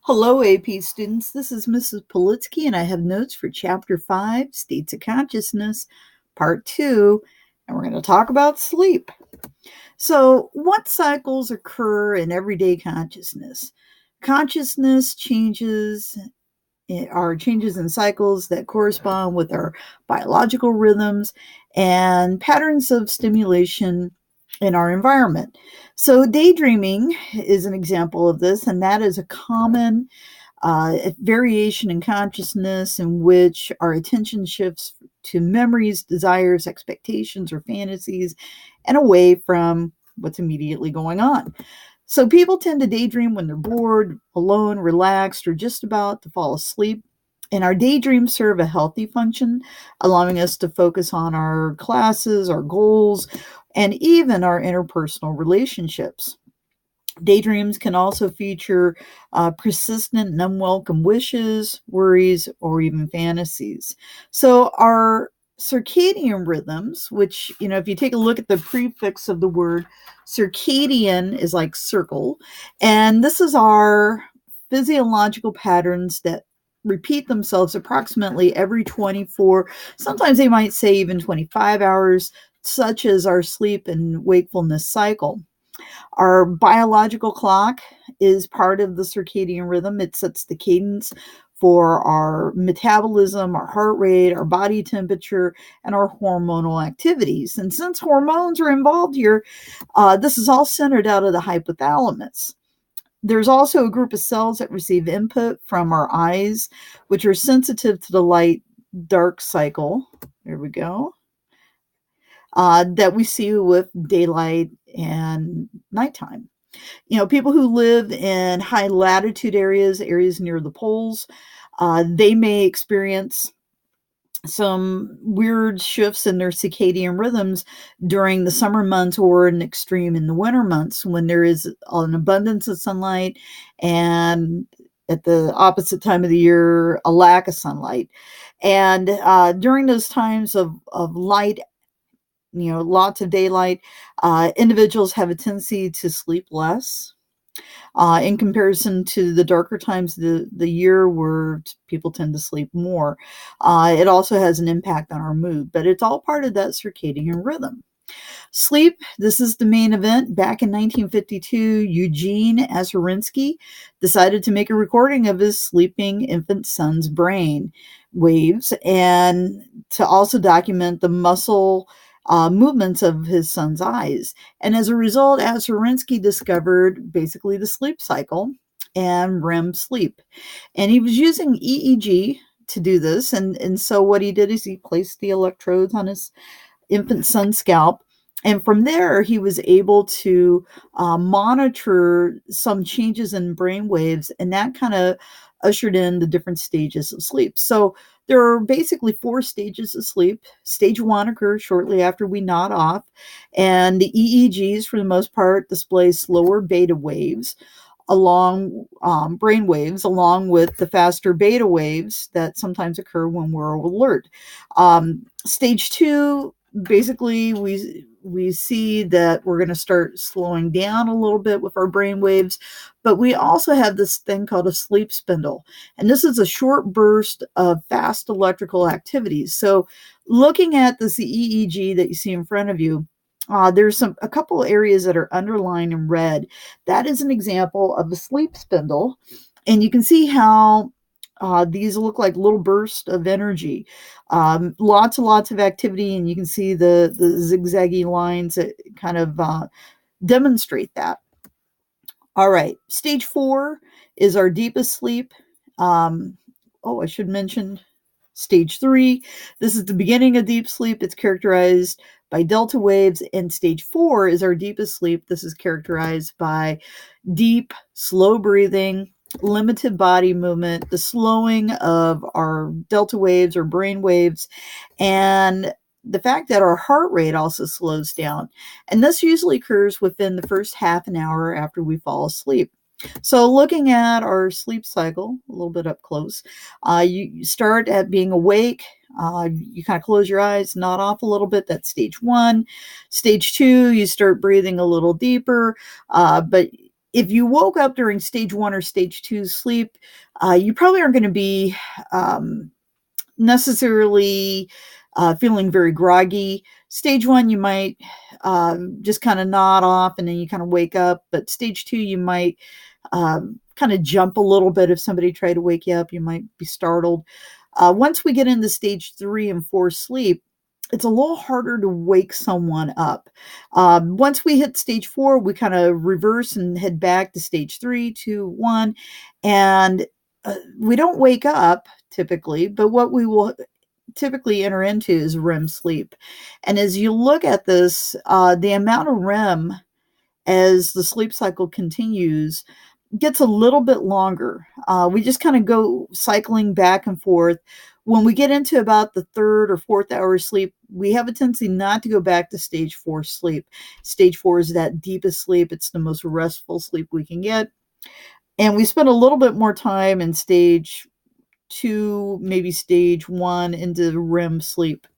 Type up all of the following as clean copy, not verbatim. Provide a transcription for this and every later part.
Hello, AP students. This is Mrs. Politsky, and I have notes for Chapter 5, States of Consciousness, Part 2, and we're going to talk about sleep. So, what cycles occur in everyday consciousness? Consciousness changes are changes in cycles that correspond with our biological rhythms and patterns of stimulation in our environment. So, daydreaming is an example of this, and that is a common variation in consciousness in which our attention shifts to memories, desires, expectations, or fantasies, and away from what's immediately going on. So people tend to daydream when they're bored, alone, relaxed, or just about to fall asleep. And our daydreams serve a healthy function, allowing us to focus on our classes, our goals, and even our interpersonal relationships. Daydreams can also feature persistent and unwelcome wishes, worries, or even fantasies. So, our circadian rhythms, which, if you take a look at the prefix of the word, circadian is like circle, and this is our physiological patterns that repeat themselves approximately every 24, sometimes they might say even 25 hours, such as our sleep and wakefulness cycle. Our biological clock is part of the circadian rhythm. It sets the cadence for our metabolism, our heart rate, our body temperature, and our hormonal activities. And since hormones are involved here, this is all centered out of the hypothalamus. There's also a group of cells that receive input from our eyes, which are sensitive to the light dark cycle. There we go. That we see with daylight and nighttime. People who live in high latitude areas near the poles, they may experience some weird shifts in their circadian rhythms during the summer months or an extreme in the winter months when there is an abundance of sunlight and at the opposite time of the year, a lack of sunlight. And during those times of light, lots of daylight, individuals have a tendency to sleep less in comparison to the darker times of the year where people tend to sleep more. It also has an impact on our mood, but it's all part of that circadian rhythm. Sleep, this is the main event. Back in 1952, Eugene Aserinsky decided to make a recording of his sleeping infant son's brain waves and to also document the muscle movements of his son's eyes. And as a result, Aserinsky discovered basically the sleep cycle and REM sleep. And he was using EEG to do this. And so what he did is he placed the electrodes on his infant son's scalp. And from there, he was able to monitor some changes in brain waves, and that kind of ushered in the different stages of sleep. So there are basically 4 stages of sleep. Stage 1 occurs shortly after we nod off, and the EEGs, for the most part, display slower beta waves along brain waves, along with the faster beta waves that sometimes occur when we're alert. Stage 2, basically, we see that we're going to start slowing down a little bit with our brain waves, but we also have this thing called a sleep spindle. And this is a short burst of fast electrical activities. So looking at this EEG that you see in front of you, there's a couple areas that are underlined in red. That is an example of a sleep spindle. And you can see how these look like little bursts of energy. Lots and lots of activity, and you can see the zigzaggy lines that kind of demonstrate that. All right, stage 4 is our deepest sleep. I should mention stage 3. This is the beginning of deep sleep. It's characterized by delta waves, and stage 4 is our deepest sleep. This is characterized by deep, slow breathing, limited body movement, the slowing of our delta waves or brain waves, and the fact that our heart rate also slows down. And this usually occurs within the first half an hour after we fall asleep. So looking at our sleep cycle a little bit up close, you start at being awake. You kind of close your eyes, nod off a little bit. That's stage 1. Stage 2, you start breathing a little deeper, but if you woke up during stage 1 or stage 2 sleep, you probably aren't going to be necessarily feeling very groggy. Stage 1, you might just kind of nod off and then you kind of wake up. But stage 2, you might kind of jump a little bit. If somebody tried to wake you up, you might be startled. Once we get into stage 3 and 4 sleep, it's a little harder to wake someone up. Once we hit stage 4, we kind of reverse and head back to stage 3, 2, 1. And we don't wake up typically, but what we will typically enter into is REM sleep. And as you look at this, the amount of REM as the sleep cycle continues gets a little bit longer. We just kind of go cycling back and forth. When we get into about the 3rd or 4th hour of sleep, we have a tendency not to go back to stage 4 sleep. Stage 4 is that deepest sleep. It's the most restful sleep we can get. And we spend a little bit more time in stage 2, maybe stage 1 into REM sleep.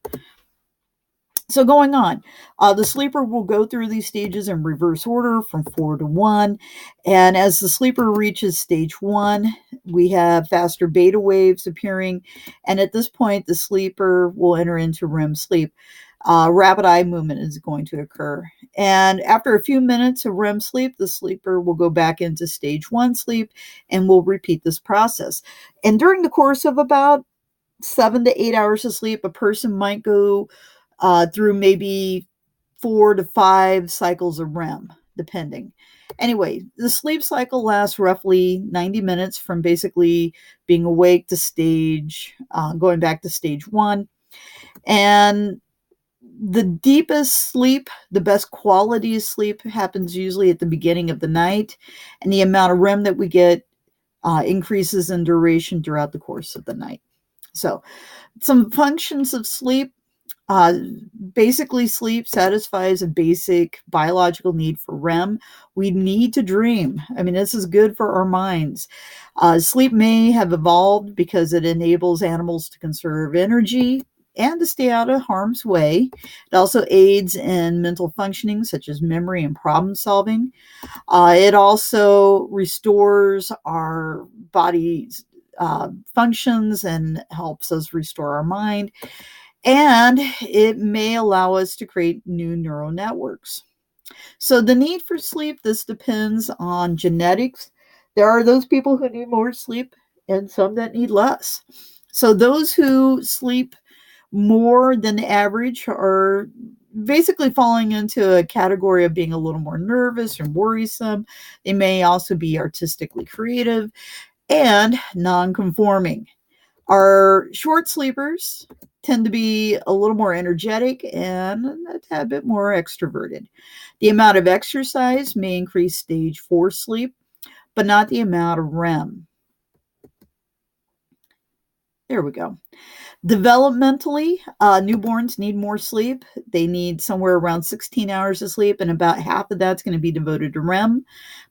So going on, the sleeper will go through these stages in reverse order from 4 to 1. And as the sleeper reaches stage 1, we have faster beta waves appearing. And at this point, the sleeper will enter into REM sleep. Rapid eye movement is going to occur. And after a few minutes of REM sleep, the sleeper will go back into stage 1 sleep and we'll repeat this process. And during the course of about 7 to 8 hours of sleep, a person might go through maybe 4 to 5 cycles of REM, depending. Anyway, the sleep cycle lasts roughly 90 minutes from basically being awake to going back to stage 1. And the deepest sleep, the best quality of sleep happens usually at the beginning of the night. And the amount of REM that we get increases in duration throughout the course of the night. So some functions of sleep. Basically, sleep satisfies a basic biological need for REM. We need to dream. I mean, this is good for our minds. Sleep may have evolved because it enables animals to conserve energy and to stay out of harm's way. It also aids in mental functioning, such as memory and problem solving. It also restores our body's functions and helps us restore our mind. And it may allow us to create new neural networks. So the need for sleep, this depends on genetics. There are those people who need more sleep and some that need less. So those who sleep more than the average are basically falling into a category of being a little more nervous and worrisome. They may also be artistically creative and non-conforming. Our short sleepers tend to be a little more energetic and a tad bit more extroverted. The amount of exercise may increase stage 4 sleep, but not the amount of REM. There we go. Developmentally, newborns need more sleep. They need somewhere around 16 hours of sleep, and about half of that's going to be devoted to REM.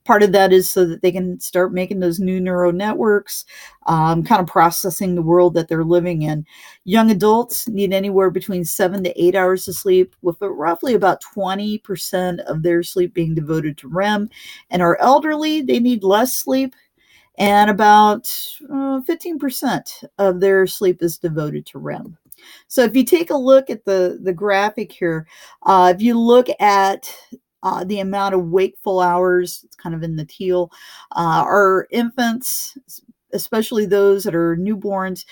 Part of that is so that they can start making those new neural networks, kind of processing the world that they're living in. Young adults need anywhere between 7 to 8 hours of sleep, with roughly about 20% of their sleep being devoted to REM. And our elderly, they need less sleep, and about 15% of their sleep is devoted to REM. So if you take a look at the graphic here, if you look at the amount of wakeful hours, it's kind of in the teal, our infants, especially those that are newborns,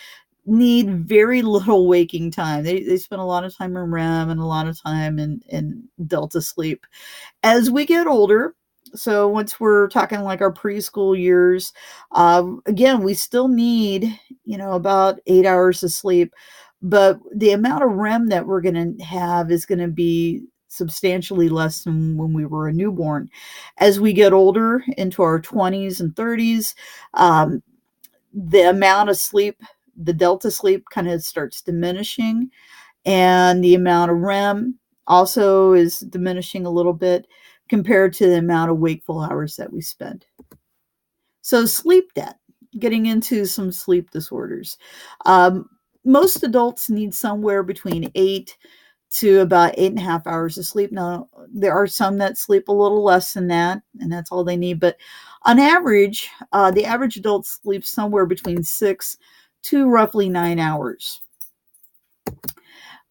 need very little waking time. They spend a lot of time in REM and a lot of time in delta sleep. As we get older, so once we're talking like our preschool years, again, we still need, about 8 hours of sleep, but the amount of REM that we're going to have is going to be substantially less than when we were a newborn. As we get older into our 20s and 30s, the amount of sleep, the delta sleep kind of starts diminishing, and the amount of REM also is diminishing a little bit compared to the amount of wakeful hours that we spend. So sleep debt, getting into some sleep disorders. Most adults need somewhere between 8 to about 8.5 hours of sleep. Now, there are some that sleep a little less than that, and that's all they need. But on average, the average adult sleeps somewhere between 6 to roughly 9 hours.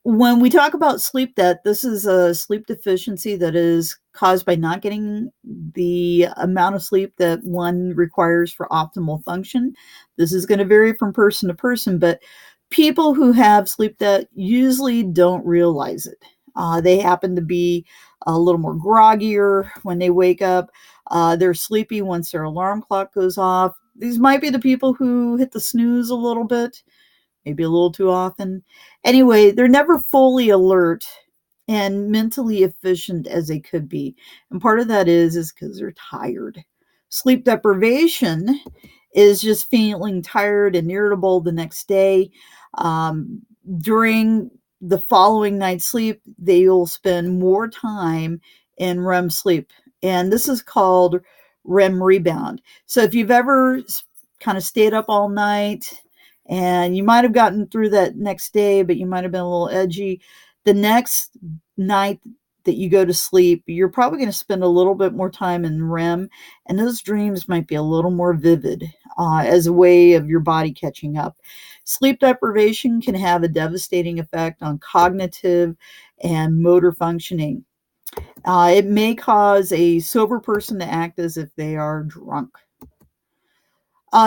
When we talk about sleep debt, this is a sleep deficiency that is caused by not getting the amount of sleep that one requires for optimal function. This is going to vary from person to person, but people who have sleep debt usually don't realize it. They happen to be a little more groggier when they wake up. They're sleepy once their alarm clock goes off. These might be the people who hit the snooze a little bit, maybe a little too often. Anyway, they're never fully alert and mentally efficient as they could be. And part of that is because they're tired. Sleep deprivation is just feeling tired and irritable the next day. During the following night's sleep, they will spend more time in REM sleep. And this is called REM rebound. So if you've ever kind of stayed up all night, and you might have gotten through that next day, but you might have been a little edgy, the next night that you go to sleep, you're probably going to spend a little bit more time in REM, and those dreams might be a little more vivid as a way of your body catching up. Sleep deprivation can have a devastating effect on cognitive and motor functioning. It may cause a sober person to act as if they are drunk.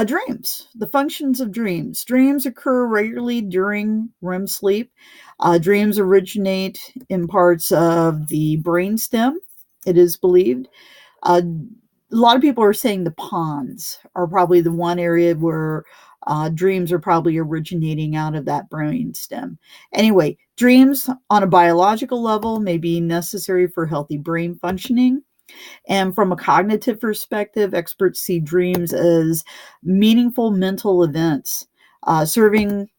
Dreams, the functions of dreams. Dreams occur regularly during REM sleep. Dreams originate in parts of the brainstem, it is believed. A lot of people are saying the pons are probably the one area where dreams are probably originating out of that brainstem. Anyway, dreams on a biological level may be necessary for healthy brain functioning. And from a cognitive perspective, experts see dreams as meaningful mental events, serving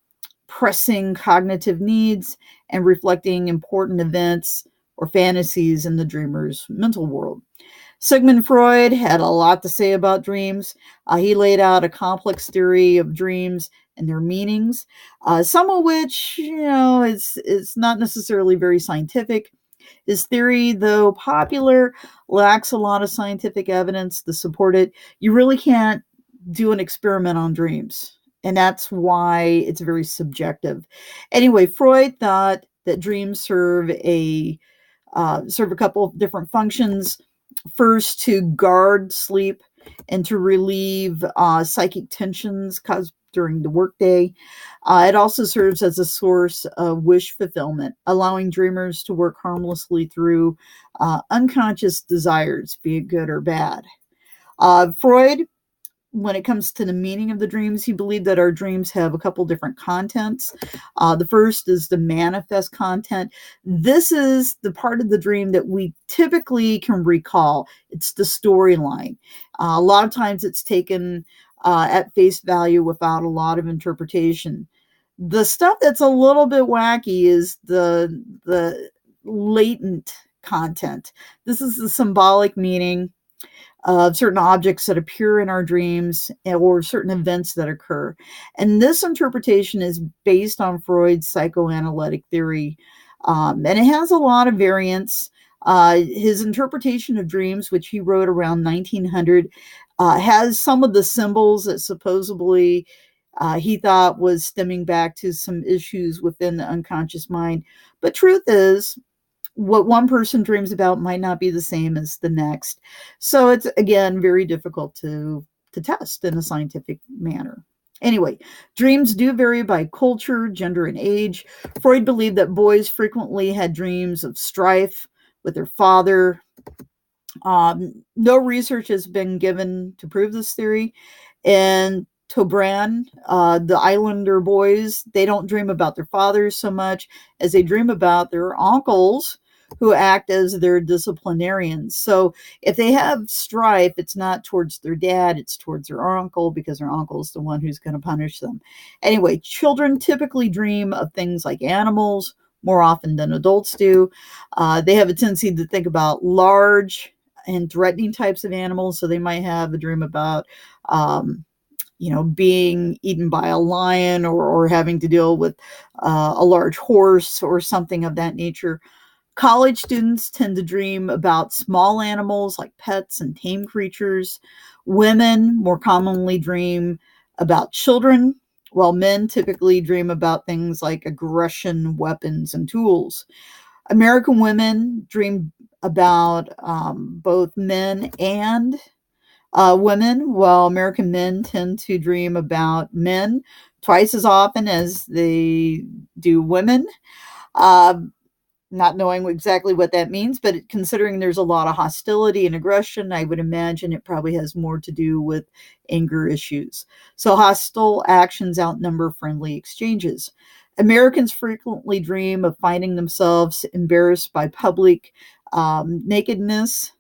pressing cognitive needs and reflecting important events or fantasies in the dreamer's mental world. Sigmund Freud had a lot to say about dreams. He laid out a complex theory of dreams and their meanings, some of which, is not necessarily very scientific. His theory, though popular, lacks a lot of scientific evidence to support it. You really can't do an experiment on dreams, and that's why it's very subjective. Anyway, Freud thought that dreams serve a couple of different functions. First, to guard sleep and to relieve psychic tensions caused during the workday. It also serves as a source of wish fulfillment, allowing dreamers to work harmlessly through unconscious desires, be it good or bad. Freud, when it comes to the meaning of the dreams, he believed that our dreams have a couple different contents. The first is the manifest content. This is the part of the dream that we typically can recall. It's the storyline. A lot of times it's taken at face value without a lot of interpretation. The stuff that's a little bit wacky is the latent content. This is the symbolic meaning of certain objects that appear in our dreams or certain events that occur. And this interpretation is based on Freud's psychoanalytic theory. And it has a lot of variants. His interpretation of dreams, which he wrote around 1900, has some of the symbols that supposedly he thought was stemming back to some issues within the unconscious mind. But truth is, what one person dreams about might not be the same as the next. So it's, again, very difficult to test in a scientific manner. Anyway, dreams do vary by culture, gender, and age. Freud believed that boys frequently had dreams of strife with their father. No research has been given to prove this theory. And Tobran, the Islander boys, they don't dream about their fathers so much as they dream about their uncles who act as their disciplinarians. So if they have strife, it's not towards their dad, it's towards their uncle, because their uncle is the one who's going to punish them. Anyway, children typically dream of things like animals more often than adults do. They have a tendency to think about large and threatening types of animals. So they might have a dream about being eaten by a lion or having to deal with a large horse or something of that nature. College students tend to dream about small animals like pets and tame creatures. Women more commonly dream about children, while men typically dream about things like aggression, weapons, and tools. American women dream about both men and women, while American men tend to dream about men twice as often as they do women. Uh, Not knowing exactly what that means, but considering there's a lot of hostility and aggression, I would imagine it probably has more to do with anger issues. So hostile actions outnumber friendly exchanges. Americans frequently dream of finding themselves embarrassed by public nakedness.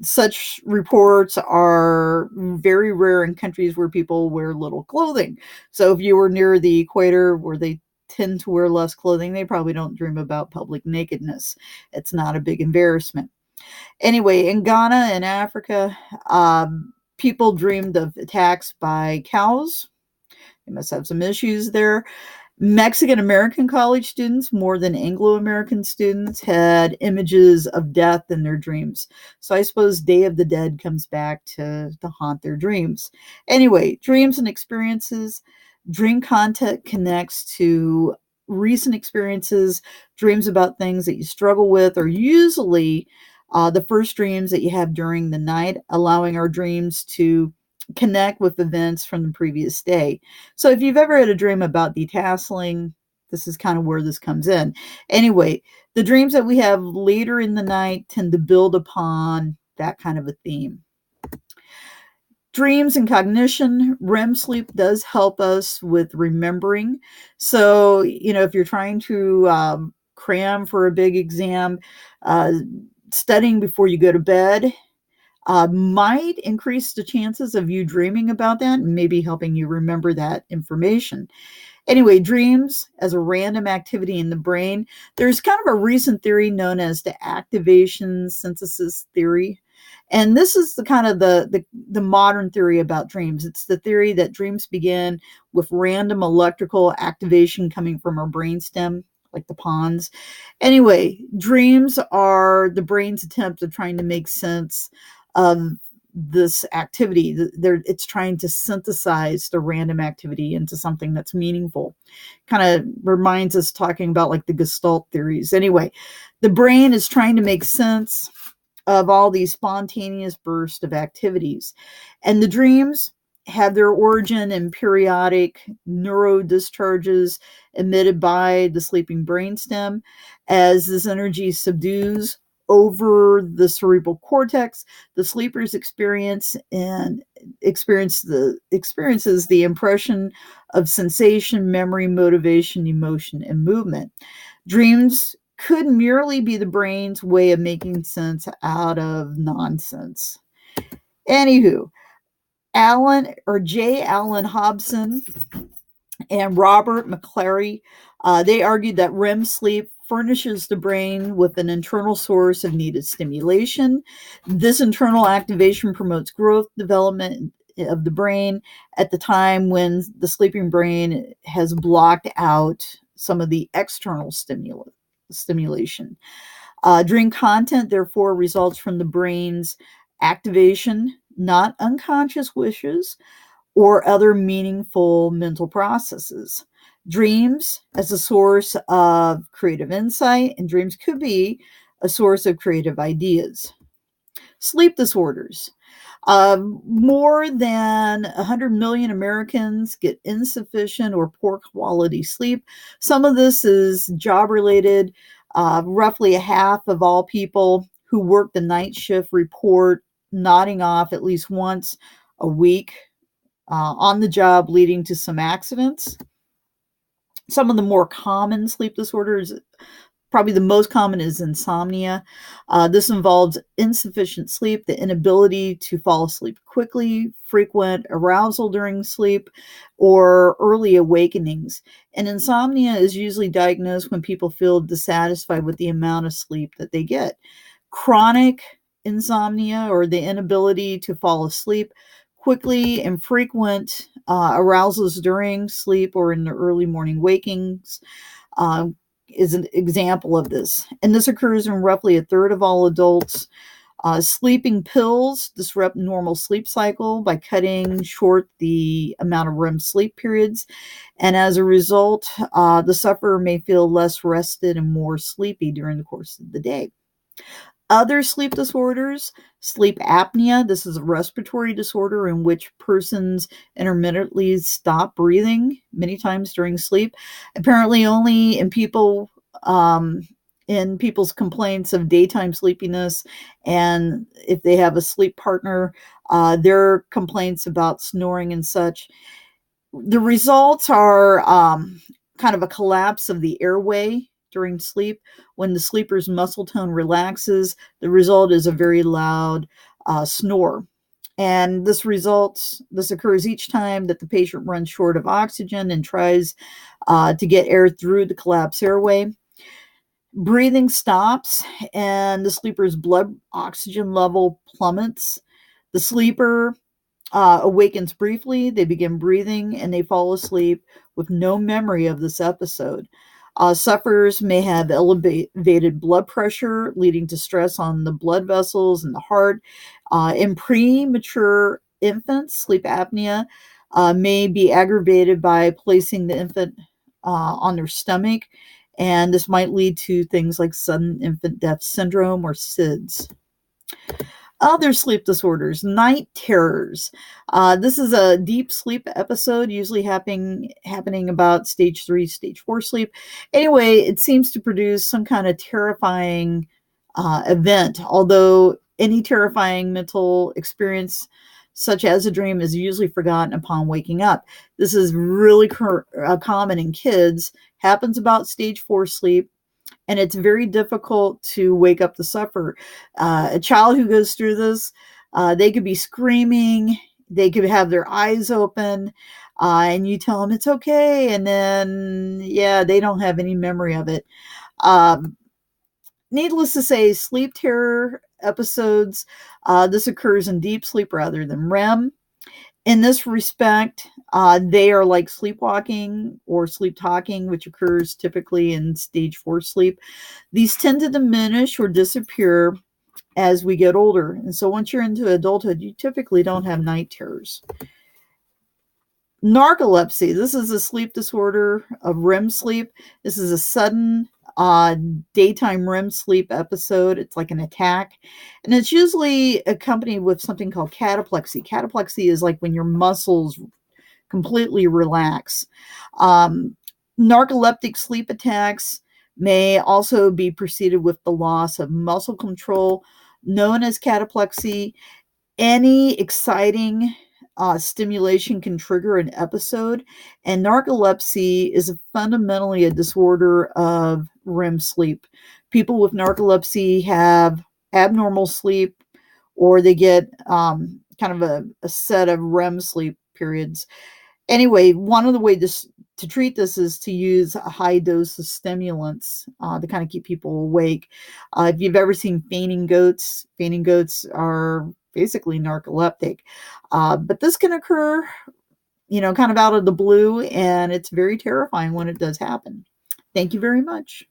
Such reports are very rare in countries where people wear little clothing. So if you were near the equator where they tend to wear less clothing, they probably don't dream about public nakedness. It's not a big embarrassment. Anyway, in Ghana and Africa, people dreamed of attacks by cows. They must have some issues there. Mexican American college students, more than Anglo American students, had images of death in their dreams. So I suppose Day of the Dead comes back to haunt their dreams. Anyway, dreams and experiences. Dream content connects to recent experiences. Dreams about things that you struggle with are usually the first dreams that you have during the night, allowing our dreams to connect with events from the previous day. So if you've ever had a dream about detasseling, this is kind of where this comes in. Anyway, the dreams that we have later in the night tend to build upon that kind of a theme. Dreams and cognition. REM sleep does help us with remembering. So, if you're trying to cram for a big exam, uh, studying before you go to bed might increase the chances of you dreaming about that and maybe helping you remember that information. Anyway, dreams as a random activity in the brain. There's kind of a recent theory known as the activation synthesis theory. And this is the kind of the modern theory about dreams. It's the theory that dreams begin with random electrical activation coming from our brainstem, like the pons. Anyway, dreams are the brain's attempt of trying to make sense of this activity. It's trying to synthesize the random activity into something that's meaningful. Kind of reminds us talking about like the Gestalt theories. Anyway, the brain is trying to make sense of all these spontaneous bursts of activities. And the dreams have their origin in periodic neurodischarges emitted by the sleeping brainstem. As this energy subdues over the cerebral cortex, the sleepers experiences the impression of sensation, memory, motivation, emotion, and movement. Dreams could merely be the brain's way of making sense out of nonsense. Anywho, J. Allen Hobson and Robert McClary, they argued that REM sleep furnishes the brain with an internal source of needed stimulation. This internal activation promotes growth, development of the brain at the time when the sleeping brain has blocked out some of the external stimulation. Dream content, therefore, results from the brain's activation, not unconscious wishes or other meaningful mental processes. Dreams as a source of creative insight, and dreams could be a source of creative ideas. Sleep disorders. More than 100 million Americans get insufficient or poor quality sleep. Some of this is job related. Roughly a half of all people who work the night shift report nodding off at least once a week on the job, leading to some accidents. Some of the more common sleep disorders, probably the most common, is insomnia. This involves insufficient sleep, the inability to fall asleep quickly, frequent arousal during sleep, or early awakenings. And insomnia is usually diagnosed when people feel dissatisfied with the amount of sleep that they get. Chronic insomnia, or the inability to fall asleep quickly and frequent arousals during sleep or in the early morning wakings uh, is an example of this. And this occurs in roughly a third of all adults. Sleeping pills disrupt normal sleep cycle by cutting short the amount of REM sleep periods. And as a result, the sufferer may feel less rested and more sleepy during the course of the day. Other sleep disorders, sleep apnea. This is a respiratory disorder in which persons intermittently stop breathing many times during sleep. Apparently, only in people's complaints of daytime sleepiness, and if they have a sleep partner, their complaints about snoring and such. The results are kind of a collapse of the airway during sleep. When the sleeper's muscle tone relaxes, the result is a very loud snore. And this occurs each time that the patient runs short of oxygen and tries to get air through the collapsed airway. Breathing stops and the sleeper's blood oxygen level plummets. The sleeper awakens briefly, they begin breathing, and they fall asleep with no memory of this episode. Sufferers may have elevated blood pressure, leading to stress on the blood vessels and the heart. In premature infants, sleep apnea may be aggravated by placing the infant on their stomach, and this might lead to things like sudden infant death syndrome or SIDS. Other sleep disorders, night terrors. This is a deep sleep episode, usually happening about stage 3, stage 4 sleep. Anyway, it seems to produce some kind of terrifying event, although any terrifying mental experience, such as a dream, is usually forgotten upon waking up. This is really common in kids, happens about stage 4 sleep, and it's very difficult to wake up the sufferer. A child who goes through this, they could be screaming, they could have their eyes open, and you tell them it's okay, and then, yeah, they don't have any memory of it. Needless to say, sleep terror episodes, this occurs in deep sleep rather than REM. In this respect, they are like sleepwalking or sleep talking, which occurs typically in stage 4 sleep. These tend to diminish or disappear as we get older. And so once you're into adulthood, you typically don't have night terrors. Narcolepsy. This is a sleep disorder of REM sleep. This is a sudden daytime REM sleep episode. It's like an attack. And it's usually accompanied with something called cataplexy. Cataplexy is like when your muscles completely relax. Narcoleptic sleep attacks may also be preceded with the loss of muscle control, known as cataplexy. Any exciting stimulation can trigger an episode, and narcolepsy is fundamentally a disorder of REM sleep. People with narcolepsy have abnormal sleep, or they get kind of a set of REM sleep periods. Anyway, one of the ways to treat this is to use a high dose of stimulants to kind of keep people awake. If you've ever seen fainting goats are basically narcoleptic. But this can occur, kind of out of the blue, and it's very terrifying when it does happen. Thank you very much.